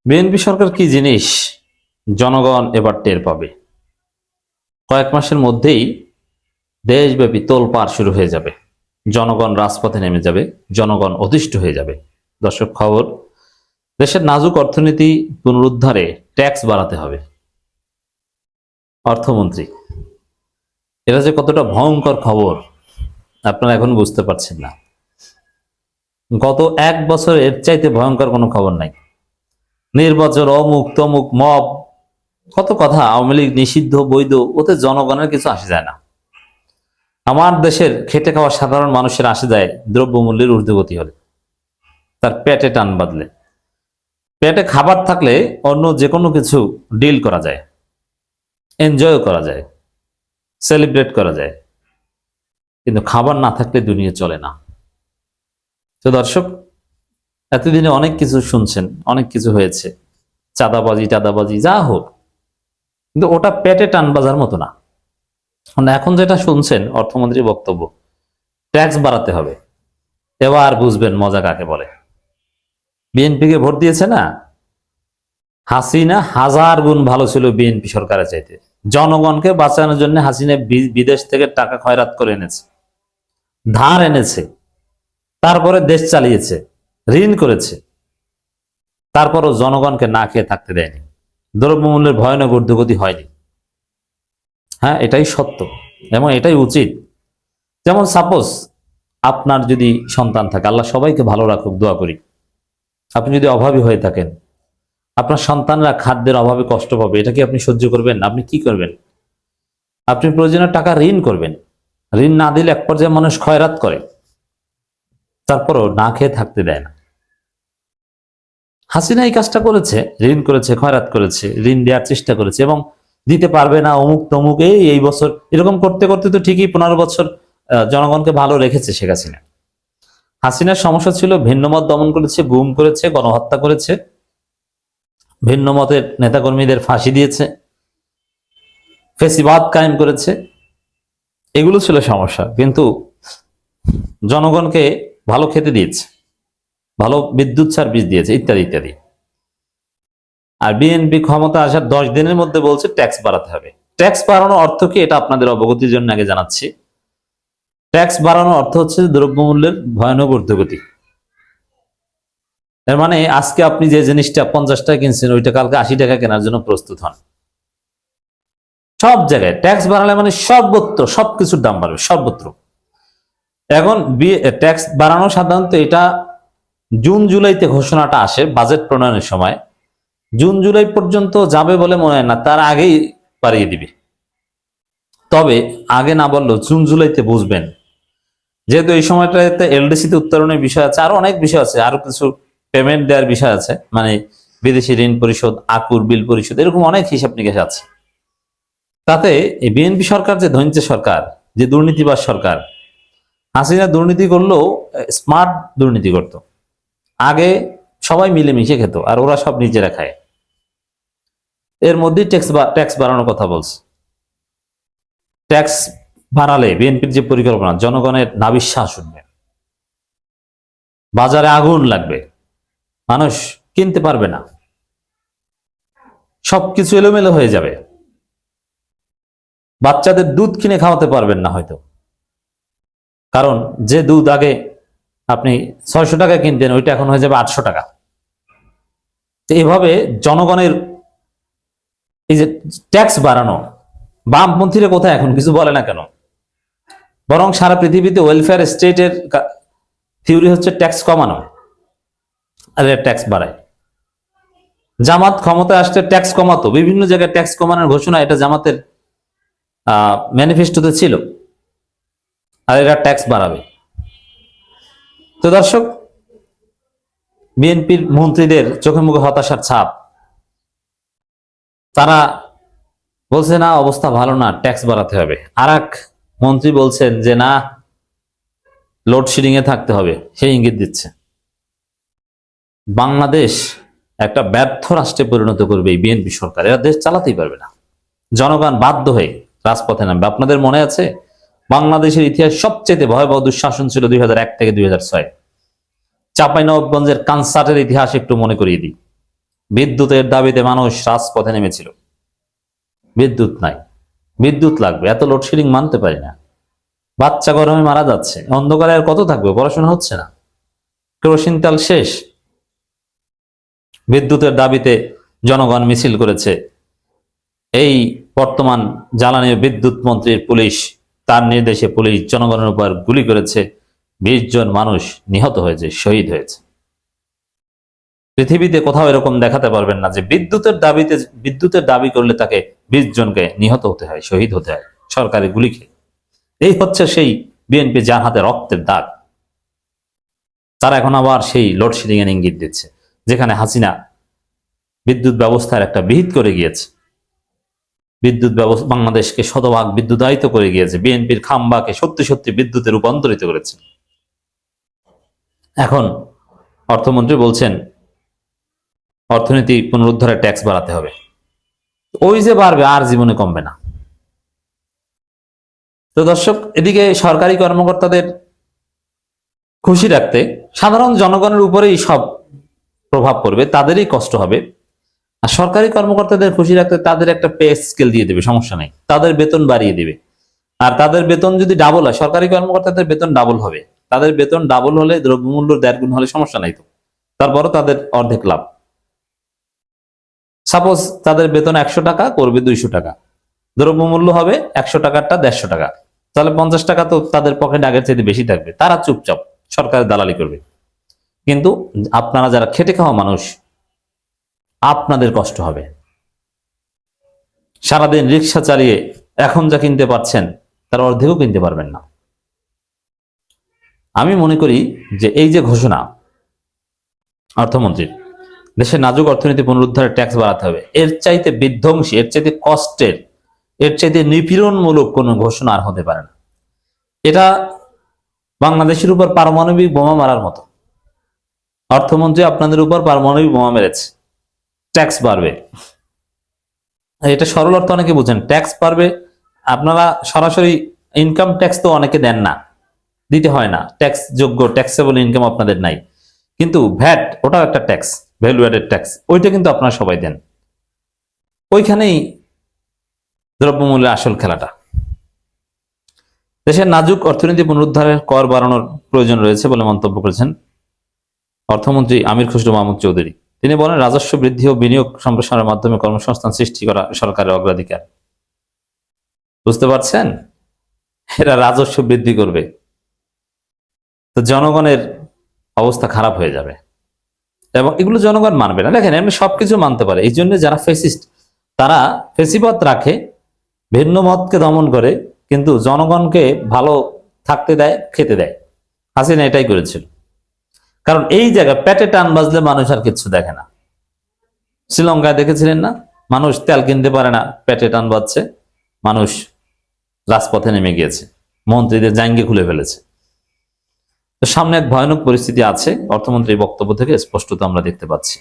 BNP সরকার কি জিনিস জনগণ এবার টের পাবে। কয়েক মাসের মধ্যেই দেশব্যাপী তোলপাড় শুরু হয়ে যাবে, জনগণ রাজপথে নেমে যাবে, জনগণ অতিষ্ঠ হয়ে যাবে। দর্শক, খবর, দেশের নাজুক অর্থনীতি পুনরুদ্ধারে ট্যাক্স বাড়াতে হবে। অর্থমন্ত্রী, এটা যে কতটা ভয়ঙ্কর খবর আপনারা এখন বুঝতে পারছেন না। গত এক বছর এর চাইতে ভয়ঙ্কর কোনো খবর নাই। নির্বাচন, অমুক তমুক, মব, কত কথা, আওয়ামী লীগ নিষিদ্ধ, বৈধ, ওতে জনগণের কিছু আসে যায় না। আমার দেশের খেটে খাওয়া সাধারণ মানুষের আসে যায় দ্রব্যমূল্যের ঊর্ধ্বগতি হলে, তার পেটে টান বাঁধলে। পেটে খাবার থাকলে অন্য যে কোনো কিছু ডিল করা যায়, এনজয় করা যায়, সেলিব্রেট করা যায়, কিন্তু খাবার না থাকলে দুনিয়া চলে না। তো দর্শক, এতদিনে অনেক কিছু শুনছেন, অনেক কিছু হয়েছে, চাঁদাবাজি টাদাবাজি যা হোক, কিন্তু ওটা পেটে টান বাজার মতো না। এখন যেটা শুনছেন অর্থমন্ত্রীর বক্তব্য, ট্যাক্স বাড়াতে হবে, এবার বুঝবেন মজা কাকে বলে। বিএনপিকে ভোট দিয়েছে না, হাসিনা হাজার গুণ ভালো ছিল বিএনপি সরকারের চাইতে। জনগণকে বাঁচানোর জন্য হাসিনা বিদেশ থেকে টাকা খয়রাত করে এনেছে, ধার এনেছে, তারপরে দেশ চালিয়েছে, ঋণ করেছে, তারপরও জনগণকে না খেয়ে থাকতে দেয়নি, দ্রব্যমূল্যের ভয়ানক ঊর্ধ্বগতি হয়নি। হ্যাঁ, এটাই সত্য এবং এটাই উচিত। যেমন সাপোজ আপনার যদি সন্তান থাকে, আল্লাহ সবাইকে ভালো রাখুক, দোয়া করি, আপনি যদি অভাবী হয়ে থাকেন, আপনার সন্তানরা খাদ্যের অভাবে কষ্ট পাবে, এটা কি আপনি সহ্য করবেন? আপনি কি করবেন? আপনি প্রয়োজনীয় টাকা ঋণ করবেন। ঋণ না দিলে এক পর্যায়ে মানুষ খয়রাত করে, তারপরও না খেয়ে থাকতে দেয় না। হাসিনা এই কাজটা করেছে, ঋণ করেছে, খয়রাত করেছে, ঋণ দেওয়ার চেষ্টা করেছে এবং দিতে পারবে না, অমুক তমুক, এই বছর এরকম করতে করতে তো ঠিকই 15 বছর জনগণকে ভালো রেখেছে শেখ হাসিনা। হাসিনার সমস্যা ছিল ভিন্নমত দমন করেছে, গুম করেছে, গণহত্যা করেছে, ভিন্ন মতের নেতাকর্মীদের ফাঁসি দিয়েছে, ফেসিবাদ কায়েম করেছে, এগুলো ছিল সমস্যা। কিন্তু জনগণকে ভালো খেতে দিয়েছে, ভালো বিদ্যুৎ সার্ভিস দিয়েছে, ইত্যাদি ইত্যাদি। আর বিএনপি ক্ষমতা আসার 10 দিনের মধ্যে বলছে ট্যাক্স বাড়াতে হবে। ট্যাক্স বাড়ানোর অর্থ কি, এটা আপনাদের অবগতির জন্য আগে জানাচ্ছি। ট্যাক্স বাড়ানোর অর্থ হচ্ছে দ্রব্যমূল্যের ভয়ানক ঊর্ধ্বগতি। এর মানে আজকে আপনি যে জিনিসটা 50 টাকা কিনছেন, ওইটা কালকে 80 টাকা কেনার জন্য প্রস্তুত হন। সব জায়গায় ট্যাক্স বাড়ালে মানে সর্বত্র সবকিছুর দাম বাড়বে, সর্বত্র। এখন ট্যাক্স বাড়ানো সাধারণত এটা জুন জুলাইতে ঘোষণাটা আসে বাজেট প্রণয়নের সময়। জুন জুলাই পর্যন্ত যাবে বলে মনে হয় না, তার আগেই বাড়িয়ে দিবে। তবে আগে না বললেও জুন জুলাইতে বুঝবেন, যেহেতু এই সময়টাতে এলডিসিতে উত্তোলনের বিষয় আছে, আরো অনেক বিষয় আছে, আরো কিছু পেমেন্ট দেওয়ার বিষয় আছে, মানে বিদেশি ঋণ পরিশোধ, আকুর বিল পরিশোধ, এরকম অনেক হিসাব নিকাশ আছে। তাতে এই বিএনপি সরকার যে ধৈর্য সরকার, যে দুর্নীতিবাজ সরকার, হাসিনা দুর্নীতি করলেও স্মার্ট দুর্নীতি করত। আগে সবাই মিলেমিশে খেত, আর ওরা সব নিজেরা খায়। এর মধ্যেই ট্যাক্স বাড়ানোর কথা বলছে। ট্যাক্স বাড়ালে বিএনপির যে পরিকল্পনা, জনগণের নাবিশ্বাস উঠবে, বাজারে আগুন লাগবে, মানুষ কিনতে পারবে না, সবকিছু এলোমেলো হয়ে যাবে, বাচ্চাদের দুধ কিনে খাওয়াতে পারবেন না হয়তো, কারণ যে দুধ আগে আপনি 600 টাকা কিনতেন, ওইটা এখন হয়ে যাবে 800 টাকা। তো এভাবে জনগণের এই যে ট্যাক্স বাড়ানো, বামপন্থীরা কোথায় এখন কিছু বলে না কেন? বরং সারা পৃথিবীতে ওয়েলফেয়ার স্টেটের থিওরি হচ্ছে ট্যাক্স কমানো, আর ট্যাক্স বাড়ায়। জামাত ক্ষমতায় আসতে ট্যাক্স কমাতো, বিভিন্ন জায়গায় ট্যাক্স কমানোর ঘোষণা, এটা জামাতের ম্যানিফেস্টোতে ছিল, আর এরা ট্যাক্স বাড়াবে। তো দর্শক, বিএনপির মন্ত্রীদের চোখে মুখে হতাশার ছাপ। তারা বলছে না, অবস্থা ভালো না, ট্যাক্স বাড়াতে হবে। আর এক মন্ত্রী বলছেন যে না, লোডশেডিং এ থাকতে হবে, সেই ইঙ্গিত দিচ্ছে। বাংলাদেশ একটা ব্যর্থ রাষ্ট্রে পরিণত করবে এই বিএনপি সরকার। এরা দেশ চালাতেই পারবে না, জনগণ বাধ্য হয়ে রাজপথে নামবে। আপনাদের মনে আছে, বাংলাদেশের ইতিহাস সবচেয়ে ভয়াবহ দুঃশাসন ছিল 2001 থেকে 2006। চাঁপাইনবাবগঞ্জের কনসার্টের ইতিহাস একটু মনে করিয়ে দিই। বিদ্যুতের দাবিতে মানুষ রাজপথে নেমেছিল। বিদ্যুৎ নাই, বিদ্যুৎ লাগবে, এত লোডশেডিং মানতে পারি না। বাচ্চা গরমে মারা যাচ্ছে, অন্ধকারে আর কত থাকবে, পড়াশোনা হচ্ছে না, কেরোসিন তেল শেষ। বিদ্যুতের দাবিতে জনগণ মিছিল করেছে। এই বর্তমান জ্বালানি ও বিদ্যুৎ মন্ত্রীর পুলিশ, তার নির্দেশে পুলিশ জনগণের উপর গুলি করেছে, 20 জন মানুষ নিহত হয়েছে, শহীদ হয়েছে। পৃথিবীতে কোথাও এরকম দেখাতে পারবেন না যে বিদ্যুতের দাবি করলে তাকে 20 জনকে নিহত হতে হয়, শহীদ হতে হয় সরকারি গুলি খেয়ে। এই হচ্ছে সেই বিএনপি যার হাতে রক্তের দাগ। তারা এখন আবার সেই লোডশেডিং এর ইঙ্গিত দিচ্ছে, যেখানে হাসিনা বিদ্যুৎ ব্যবস্থার একটা বিহিত করে গিয়েছে, বিদ্যুৎ ব্যবস্থা বাংলাদেশকে শতভাগ বিদ্যুতায়িত করে গিয়েছে, বিএনপির খাম্বাকে সত্যি সত্যি বিদ্যুতে রূপান্তরিত করেছে। এখন অর্থমন্ত্রী বলছেন অর্থনীতি পুনরুদ্ধারে ট্যাক্স বাড়াতে হবে। ওই যে বাড়বে, আর জীবনে কমবে না। তো দর্শক, এদিকে সরকারি কর্মকর্তাদের খুশি রাখতে সাধারণ জনগণের উপরেই সব প্রভাব পড়বে, তাদেরই কষ্ট হবে। আর সরকারি কর্মকর্তাদের খুশি রাখতে তাদের একটা পে স্কেল দিয়ে দেবে, সমস্যা নেই, তাদের বেতন বাড়িয়ে দিবে। আর তাদের বেতন যদি ডাবল হয়, সরকারি কর্মকর্তাদের বেতন ডাবল হবে, তাদের বেতন ডাবল হলে দ্রব্যমূল্য 1.5 গুণ হলে সমস্যা নাই তো, তারপরও তাদের অর্ধেক লাভ। সাপোজ তাদের বেতন 100 টাকা, করবে 200 টাকা, দ্রব্যমূল্য হবে 100 টাকারটা 150 টাকা, তাহলে 50 টাকা তো তাদের পকেটে আগের চাইতে বেশি থাকবে। তারা চুপচাপ সরকারের দালালি করবে। কিন্তু আপনারা যারা খেটে খাওয়া মানুষ, আপনাদের কষ্ট হবে। সারাদিন রিক্সা চালিয়ে এখন যা কিনতে পারছেন তার অর্ধেকও কিনতে পারবেন না। আমি মনে করি যে এই যে ঘোষণা অর্থমন্ত্রীর, দেশের নাজুক অর্থনীতি পুনরুদ্ধারে ট্যাক্স বাড়াতে হবে, এর চাইতে বিধ্বংসী, এর চাইতে কষ্টের, এর চাইতে নিপীড়নমূলক কোনো ঘোষণা আর হতে পারে না। এটা বাংলাদেশের উপর পারমাণবিক বোমা মারার মতো। অর্থমন্ত্রী আপনাদের উপর পারমাণবিক বোমা মেরেছে, ট্যাক্স বাড়বে। এটা সরল অর্থ অনেকে বুঝেন, ট্যাক্স বাড়বে। আপনারা সরাসরি ইনকাম ট্যাক্স তো অনেকে দেন না, দিতে হয় না, ট্যাক্স যোগ্য ট্যাক্সেবল ইনকাম আপনাদের নাই। কিন্তু ভ্যাট, ওটাও একটা ট্যাক্স, ভ্যালু অ্যাডেড ট্যাক্স, ওইটা কিন্তু আপনারা সবাই দেন। ওইখানেই দ্রব্যমূল্যের আসল খেলাটা। দেশের নাজুক অর্থনীতি পুনরুদ্ধারের কর বাড়ানোর প্রয়োজন রয়েছে বলে মন্তব্য করেছেন অর্থমন্ত্রী আমির খসরু মাহমুদ চৌধুরী। তিনি বলেন, রাজস্ব বৃদ্ধি ও বিনিয়োগ সম্প্রসারণের মাধ্যমে কর্মসংস্থান সৃষ্টি করা সরকারের অগ্রাধিকার। বুঝতে পারছেন, এরা রাজস্ব বৃদ্ধি করবে তো জনগণের অবস্থা খারাপ হয়ে যাবে, এবং এগুলো জনগণ মানবে না। দেখেন, এমনি সবকিছু মানতে পারে, এই জন্য যারা ফেসিস্ট, তারা ফেসিবাদ রাখে, ভিন্ন মতকে দমন করে, কিন্তু জনগণকে ভালো থাকতে দেয়, খেতে দেয়। হাসিনা এটাই করেছিল। কারণ এই জায়গায় পেটে টান বাজলে মানুষ আর কিছু দেখে না। শ্রীলঙ্কায় দেখেছিলেন না, মানুষ তেল কিনতে পারে না, পেটে টান বাজছে, মানুষ রাজপথে নেমে গিয়েছে, মন্ত্রীদের জাঙ্গি খুলে ফেলেছে। তো সামনে এক ভয়ানক পরিস্থিতি আছে, অর্থমন্ত্রীর বক্তব্য থেকে স্পষ্টত আমরা দেখতে পাচ্ছি।